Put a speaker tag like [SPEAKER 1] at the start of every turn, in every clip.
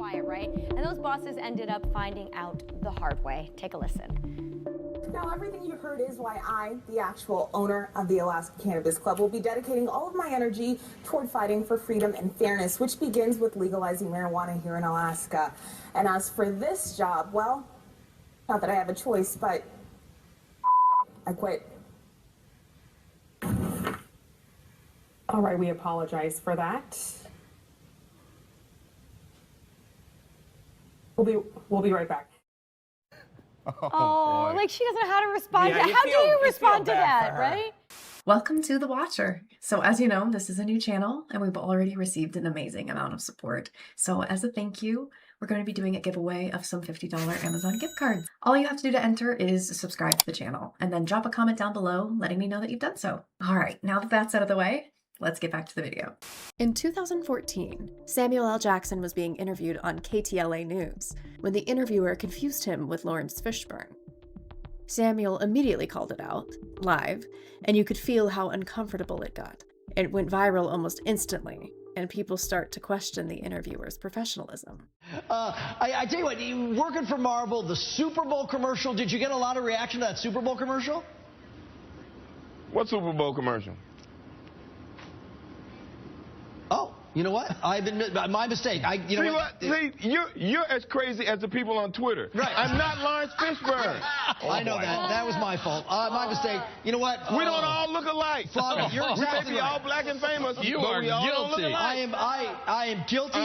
[SPEAKER 1] quiet, right? And those bosses ended up finding out the hard way. Take a listen.
[SPEAKER 2] Now, everything you heard is why I, the actual owner of the Alaska Cannabis Club, will be dedicating all of my energy toward fighting for freedom and fairness, which begins with legalizing marijuana here in Alaska. And as for this job, well, not that I have a choice, but I quit. All right, we apologize for that. We'll be right back.
[SPEAKER 1] Oh, like she doesn't know how to respond to that. How do you respond to that, right?
[SPEAKER 3] Welcome to The Watcher. So as you know, this is a new channel and we've already received an amazing amount of support. So as a thank you, we're going to be doing a giveaway of some $50 Amazon gift cards. All you have to do to enter is subscribe to the channel and then drop a comment down below letting me know that you've done so. All right, now that that's out of the way, let's get back to the video. In 2014, Samuel L. Jackson was being interviewed on KTLA News when the interviewer confused him with Lawrence Fishburne. Samuel immediately called it out, live, and you could feel how uncomfortable it got. It went viral almost instantly, and people start to question the interviewer's professionalism.
[SPEAKER 4] I tell you what, you working for Marvel, the Super Bowl commercial, did you get a lot of reaction to that Super Bowl commercial?
[SPEAKER 5] What Super Bowl commercial?
[SPEAKER 4] Oh, you know what? I've admit my mistake. You know what?
[SPEAKER 5] See, you're as crazy as the people on Twitter.
[SPEAKER 4] Right.
[SPEAKER 5] I'm not Lawrence Fishburne.
[SPEAKER 4] I know that. That was my fault. My mistake. You know what?
[SPEAKER 5] We don't all look alike.
[SPEAKER 4] Flavia, you're exactly
[SPEAKER 5] we may be all black and famous.
[SPEAKER 6] You
[SPEAKER 5] but
[SPEAKER 6] are
[SPEAKER 5] we all don't look
[SPEAKER 6] guilty.
[SPEAKER 5] alike.
[SPEAKER 4] I am guilty.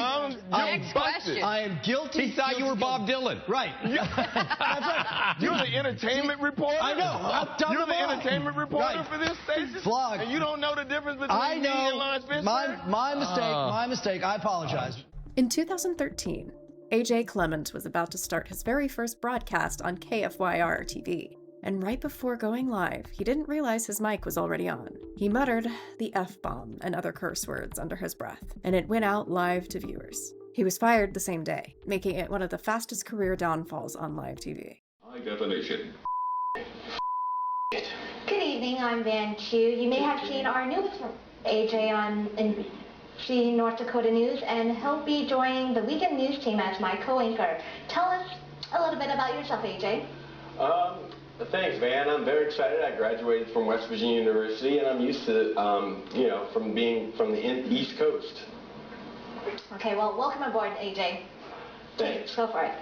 [SPEAKER 1] Next question.
[SPEAKER 4] I am guilty.
[SPEAKER 6] He thought you were Bob Dylan.
[SPEAKER 4] Right. That's right.
[SPEAKER 5] You're the entertainment reporter.
[SPEAKER 4] I know.
[SPEAKER 5] You're the entertainment reporter
[SPEAKER 4] Right.
[SPEAKER 5] for this station.
[SPEAKER 4] Vlog.
[SPEAKER 5] And you don't know the difference between
[SPEAKER 4] I
[SPEAKER 5] me and
[SPEAKER 4] know.
[SPEAKER 5] Lawrence Fishburne?
[SPEAKER 4] My mistake. My mistake. I apologize.
[SPEAKER 3] In 2013, AJ Clement was about to start his very first broadcast on KFYR TV. And right before going live, he didn't realize his mic was already on. He muttered the F-bomb and other curse words under his breath, and it went out live to viewers. He was fired the same day, making it one of the fastest career downfalls on live TV.
[SPEAKER 7] High definition.
[SPEAKER 8] Good evening, I'm Van Chu. You may have seen our news from AJ on NBC North Dakota News, and he'll be joining the weekend news team as my co-anchor. Tell us a little bit about yourself, AJ.
[SPEAKER 7] Thanks, Van. I'm very excited. I graduated from West Virginia University, and I'm used to, from being from the East Coast.
[SPEAKER 8] Okay, well, welcome aboard, AJ.
[SPEAKER 7] Thanks.
[SPEAKER 8] Go for it.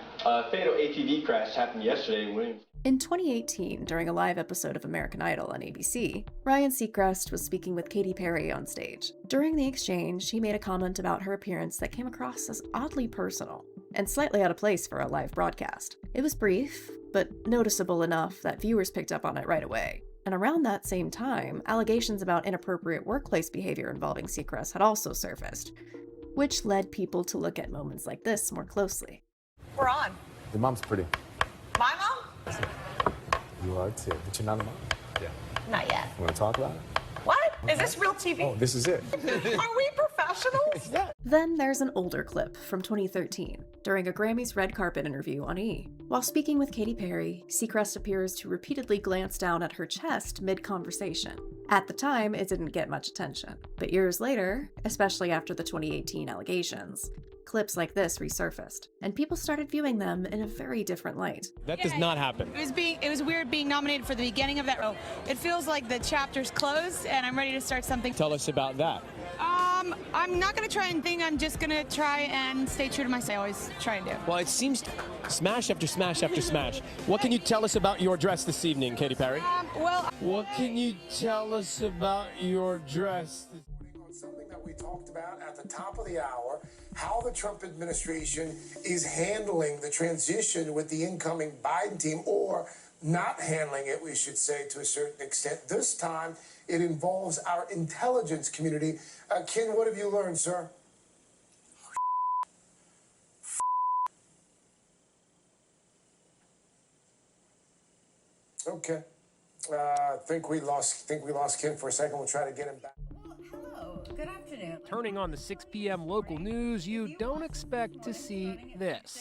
[SPEAKER 7] Fatal ATV crash happened yesterday in Williams.
[SPEAKER 3] In 2018, during a live episode of American Idol on ABC, Ryan Seacrest was speaking with Katy Perry on stage. During the exchange, he made a comment about her appearance that came across as oddly personal and slightly out of place for a live broadcast. It was brief, but noticeable enough that viewers picked up on it right away. And around that same time, allegations about inappropriate workplace behavior involving Seacrest had also surfaced, which led people to look at moments like this more closely.
[SPEAKER 9] We're on.
[SPEAKER 10] Your mom's pretty.
[SPEAKER 9] My mom?
[SPEAKER 10] You are too, but you're not a mom. Yeah.
[SPEAKER 9] Not yet.
[SPEAKER 10] You want to talk about it?
[SPEAKER 9] What? Is this real TV?
[SPEAKER 10] Oh, this is it.
[SPEAKER 9] Are we professionals?
[SPEAKER 10] Yeah.
[SPEAKER 3] Then there's an older clip from 2013, during a Grammys red carpet interview on E! While speaking with Katy Perry, Seacrest appears to repeatedly glance down at her chest mid-conversation. At the time, it didn't get much attention. But years later, especially after the 2018 allegations, clips like this resurfaced, and people started viewing them in a very different light.
[SPEAKER 6] That does not happen.
[SPEAKER 11] It was weird being nominated for the beginning of that role. It feels like the chapter's closed and I'm ready to start something.
[SPEAKER 6] Tell us about that.
[SPEAKER 11] I'm not going to try and think. I'm just going to try and stay true to myself. I always try and do.
[SPEAKER 6] Well, it seems smash after smash after smash. What can you tell us about your dress this evening, Katy Perry?
[SPEAKER 5] What can you tell us about your dress?
[SPEAKER 12] Something that we talked about at the top of the hour, how the Trump administration is handling the transition with the incoming Biden team, or not handling it, we should say, to a certain extent. This time, it involves our intelligence community. Ken, what have you learned, sir? Okay. Think we lost Ken for a second. We'll try to get him back.
[SPEAKER 13] Hello, good afternoon.
[SPEAKER 6] Turning on the 6 p.m. local news, you don't expect to see this.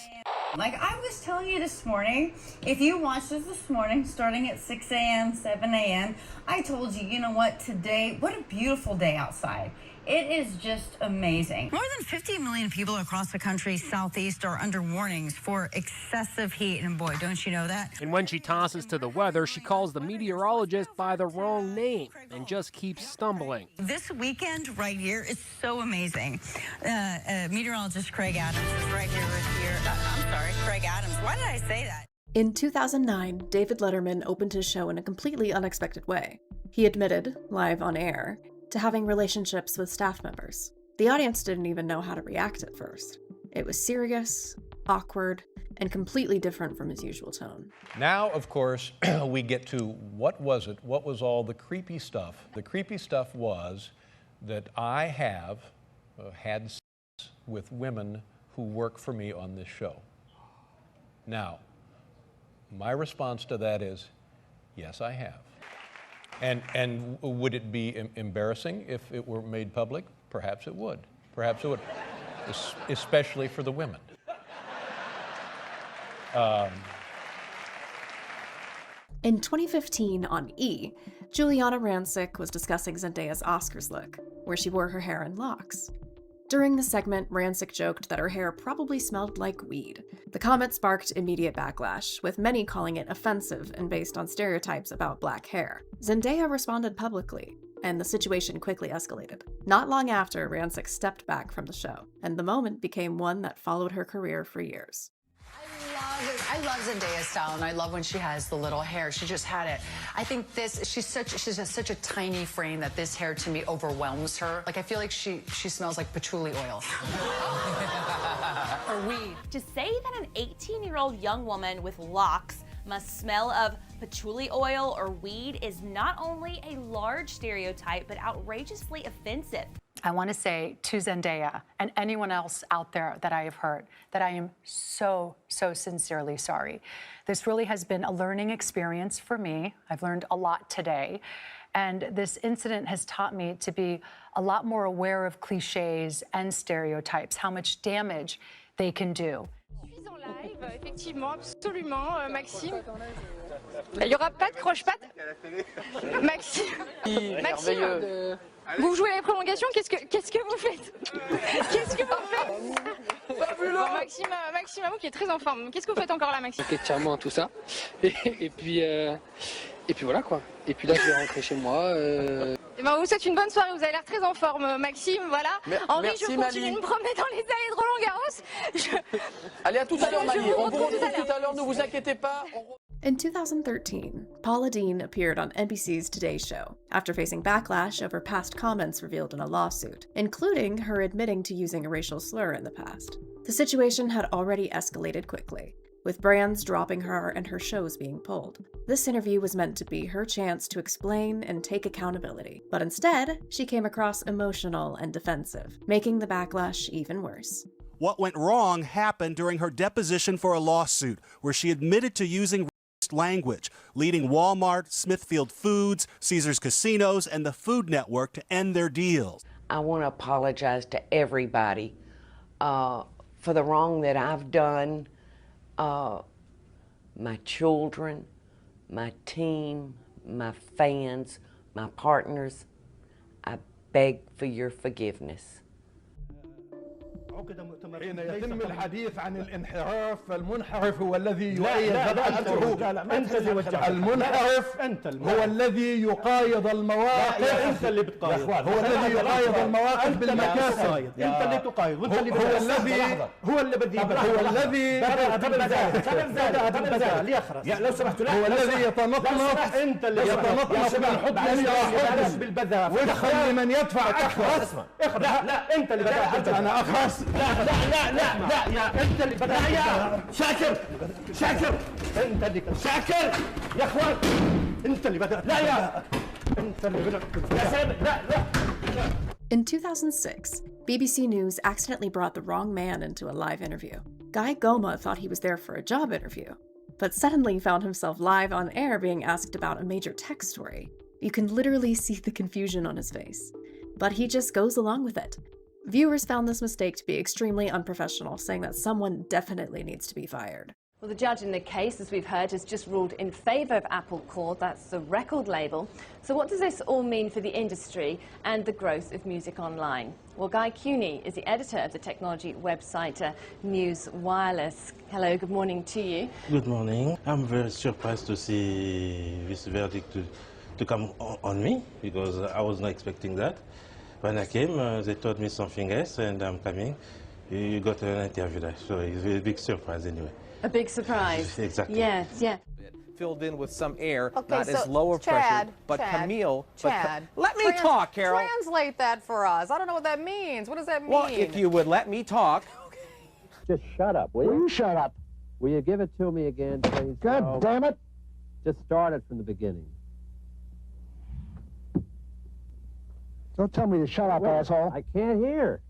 [SPEAKER 13] Like I was telling you this morning, if you watched this morning, starting at 6 a.m., 7 a.m., I told you, you know what, today, what a beautiful day outside. It is just amazing. More than 50 million people across the country's southeast are under warnings for excessive heat. And boy, don't you know that?
[SPEAKER 6] And when she tosses to the weather, she calls the meteorologist by the wrong name and just keeps stumbling.
[SPEAKER 13] This weekend right here is so amazing. Meteorologist Craig Adams is right here with Craig Adams. Why did I say that?
[SPEAKER 3] In 2009, David Letterman opened his show in a completely unexpected way. He admitted, live on air, to having relationships with staff members. The audience didn't even know how to react at first. It was serious, awkward, and completely different from his usual tone.
[SPEAKER 14] Now, of course, we get to what was it? What was all the creepy stuff? The creepy stuff was that I have had sex with women who work for me on this show. Now, my response to that is, yes, I have. And would it be embarrassing if it were made public? Perhaps it would. Perhaps it would, especially for the women.
[SPEAKER 3] In 2015 on E!, Juliana Rancic was discussing Zendaya's Oscars look, where she wore her hair in locks. During the segment, Rancic joked that her hair probably smelled like weed. The comment sparked immediate backlash, with many calling it offensive and based on stereotypes about black hair. Zendaya responded publicly, and the situation quickly escalated. Not long after, Rancic stepped back from the show, and the moment became one that followed her career for years.
[SPEAKER 15] I love Zendaya's style, and I love when she has the little hair. She just had it. I think she's such a tiny frame that this hair to me overwhelms her. Like, I feel like she smells like patchouli oil.
[SPEAKER 1] Or weed. To say that an 18-year-old young woman with locks must smell of patchouli oil or weed is not only a large stereotype, but outrageously offensive.
[SPEAKER 15] I want to say to Zendaya and anyone else out there that I have heard that I am so sincerely sorry. This really has been a learning experience for me. I've learned a lot today. And this incident has taught me to be a lot more aware of cliches and stereotypes, how much damage they can do.
[SPEAKER 16] Je suis en live, effectivement, absolument, Maxime. Il n'y aura pas de croche-patte. Maxime, vous jouez les prolongations, qu'est-ce que vous faites? Qu'est-ce que vous faites? Bon, Maxime Amou qui est très en forme. Qu'est-ce que vous faites encore là, Maxime?
[SPEAKER 17] Clairement, tout ça. Et puis voilà quoi. Et puis là, je vais rentrer chez moi.
[SPEAKER 16] Et ben, vous souhaite une bonne soirée, vous avez l'air très en forme, Maxime, voilà. Henri, je continue de me promener dans les allées de Roland-Garros.
[SPEAKER 17] Allez, à tout à l'heure, Marie. On vous retrouve tout à l'heure, ne vous inquiétez pas.
[SPEAKER 3] In 2013, Paula Deen appeared on NBC's Today Show after facing backlash over past comments revealed in a lawsuit, including her admitting to using a racial slur in the past. The situation had already escalated quickly, with brands dropping her and her shows being pulled. This interview was meant to be her chance to explain and take accountability, but instead, she came across emotional and defensive, making the backlash even worse.
[SPEAKER 18] What went wrong happened during her deposition for a lawsuit, where she admitted to using language, leading Walmart, Smithfield Foods, Caesars Casinos, and the Food Network to end their deals.
[SPEAKER 19] I want to apologize to everybody for the wrong that I've done. My children, my team, my fans, my partners, I beg for your forgiveness.
[SPEAKER 20] حين يتم الحديث عن الانحراف فالمنحرف هو الذي يؤيد غلطته. المنحرف هو الذي يقايض المواقف. انت اللي بتقايض. هو الذي يقايض المواقف بالمكاسب. انت اللي تقايض وانت اللي هو اللي بدي هو الذي قبل ليخرس لو سمحت هو الذي يتنطط انت اللي يتنطط بالحب بالبذاء ويخلي من يدفع اخرس. لا انت اللي بدأت. انا اخرس. لا يا انت اللي بدأت. يا شاكر انت اللي شاكر يا اخوان انت اللي بدأت. لا يا انت اللي بدأت. يا سامي لا.
[SPEAKER 3] In 2006, BBC News accidentally brought the wrong man into a live interview. Guy Goma thought he was there for a job interview, but suddenly found himself live on air being asked about a major tech story. You can literally see the confusion on his face, but he just goes along with it. Viewers found this mistake to be extremely unprofessional, saying that someone definitely needs to be fired.
[SPEAKER 21] Well, the judge in the case, as we've heard, has just ruled in favour of Apple Corp, that's the record label. So what does this all mean for the industry and the growth of music online? Well, Guy Cuny is the editor of the technology website News Wireless. Hello, good morning to you.
[SPEAKER 22] Good morning. I'm very surprised to see this verdict to come on me, because I was not expecting that. When I came, they told me something else, and I'm coming. You got an interview there, so it's a big surprise anyway.
[SPEAKER 21] A big surprise.
[SPEAKER 22] Exactly.
[SPEAKER 21] Yes, yeah.
[SPEAKER 23] Filled in with some air,
[SPEAKER 24] Okay,
[SPEAKER 23] not
[SPEAKER 24] so
[SPEAKER 23] as low of pressure, but Camille.
[SPEAKER 24] Chad,
[SPEAKER 23] let me talk, Carol.
[SPEAKER 24] Translate that for us. I don't know what that means. What does that mean?
[SPEAKER 23] Well, if you would let me talk.
[SPEAKER 25] Just shut up, will you?
[SPEAKER 24] Will you shut up?
[SPEAKER 25] Will you give it to me again, please?
[SPEAKER 24] God damn it.
[SPEAKER 25] Just start it from the beginning.
[SPEAKER 24] Don't tell me to shut up, asshole.
[SPEAKER 25] I can't hear.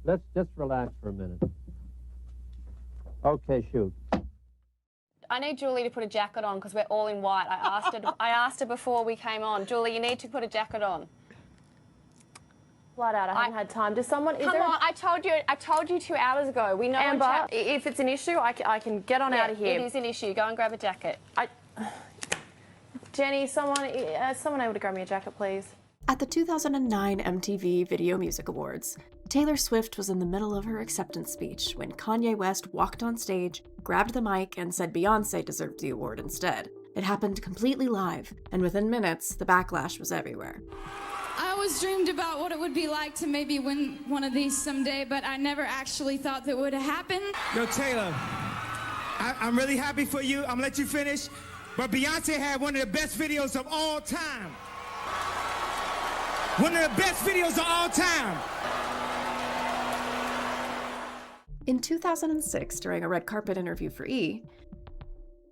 [SPEAKER 25] Let's just relax for a minute. Okay, shoot.
[SPEAKER 16] I need Julie to put a jacket on because we're all in white. I asked her before we came on. Julie, you need to put a jacket on.
[SPEAKER 26] Flat out, I haven't had time. Does someone?
[SPEAKER 16] Come on, I told you 2 hours ago. We know.
[SPEAKER 26] Amber, if it's an issue, I can get on out of here.
[SPEAKER 16] It is an issue. Go and grab a jacket.
[SPEAKER 26] Jenny, someone able to grab me a jacket, please?
[SPEAKER 3] At the 2009 MTV Video Music Awards, Taylor Swift was in the middle of her acceptance speech when Kanye West walked on stage, grabbed the mic, and said Beyoncé deserved the award instead. It happened completely live, and within minutes, the backlash was everywhere.
[SPEAKER 27] I always dreamed about what it would be like to maybe win one of these someday, but I never actually thought that would happen.
[SPEAKER 28] Yo, Taylor, I'm really happy for you. I'm gonna let you finish, but Beyonce had one of the best videos of all time. One of the best videos of all time.
[SPEAKER 3] In 2006, during a red carpet interview for E!,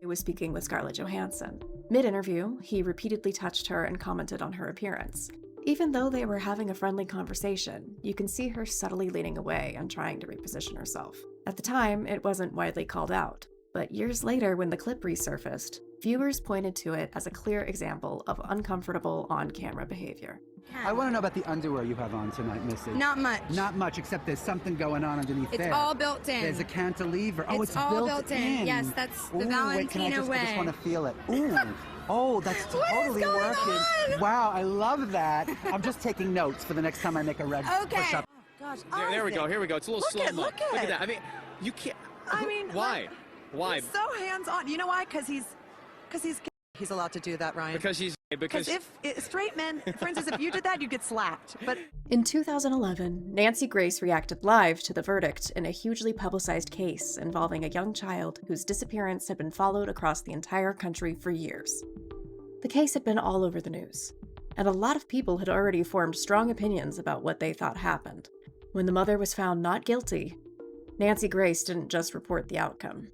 [SPEAKER 3] he was speaking with Scarlett Johansson. Mid-interview, he repeatedly touched her and commented on her appearance. Even though they were having a friendly conversation, you can see her subtly leaning away and trying to reposition herself. At the time, it wasn't widely called out, but years later when the clip resurfaced, viewers pointed to it as a clear example of uncomfortable on-camera behavior.
[SPEAKER 29] I want to know about the underwear you have on tonight, Missy.
[SPEAKER 27] Not much.
[SPEAKER 29] Not much, except there's something going on underneath there.
[SPEAKER 27] It's all built in.
[SPEAKER 29] There's a cantilever. Oh, it's
[SPEAKER 27] all
[SPEAKER 29] built
[SPEAKER 27] in. Yes, that's the Valentina way.
[SPEAKER 29] I just want to feel it. Ooh. Oh, that's totally working.
[SPEAKER 27] On?
[SPEAKER 29] Wow, I love that. I'm just taking notes for the next time I make a red push-up.
[SPEAKER 24] Oh,
[SPEAKER 23] Gosh, there we go. Here we go. It's a little slow-mo.
[SPEAKER 24] Look at
[SPEAKER 23] that. I mean, you can't.
[SPEAKER 24] Why?
[SPEAKER 23] Why?
[SPEAKER 24] He's so hands-on. You know why? Because he's allowed to do that, Ryan.
[SPEAKER 23] Because
[SPEAKER 24] if straight men, for instance, if you did that, you'd get slapped. But
[SPEAKER 3] in 2011, Nancy Grace reacted live to the verdict in a hugely publicized case involving a young child whose disappearance had been followed across the entire country for years. The case had been all over the news, and a lot of people had already formed strong opinions about what they thought happened. When the mother was found not guilty, Nancy Grace didn't just report the outcome.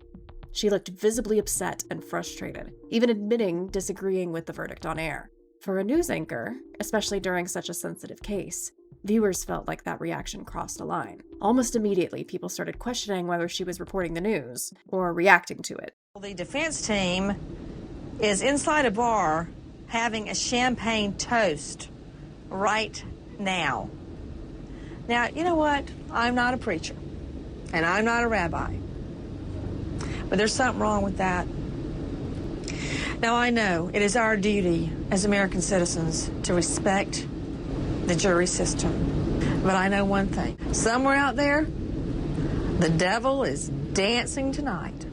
[SPEAKER 3] She looked visibly upset and frustrated, even admitting disagreeing with the verdict on air. For a news anchor, especially during such a sensitive case, viewers felt like that reaction crossed a line. Almost immediately, people started questioning whether she was reporting the news or reacting to it.
[SPEAKER 30] The defense team is inside a bar having a champagne toast right now. Now, you know what? I'm not a preacher, and I'm not a rabbi. But there's something wrong with that. Now, I know it is our duty as American citizens to respect the jury system. But I know one thing. Somewhere out there, the devil is dancing tonight.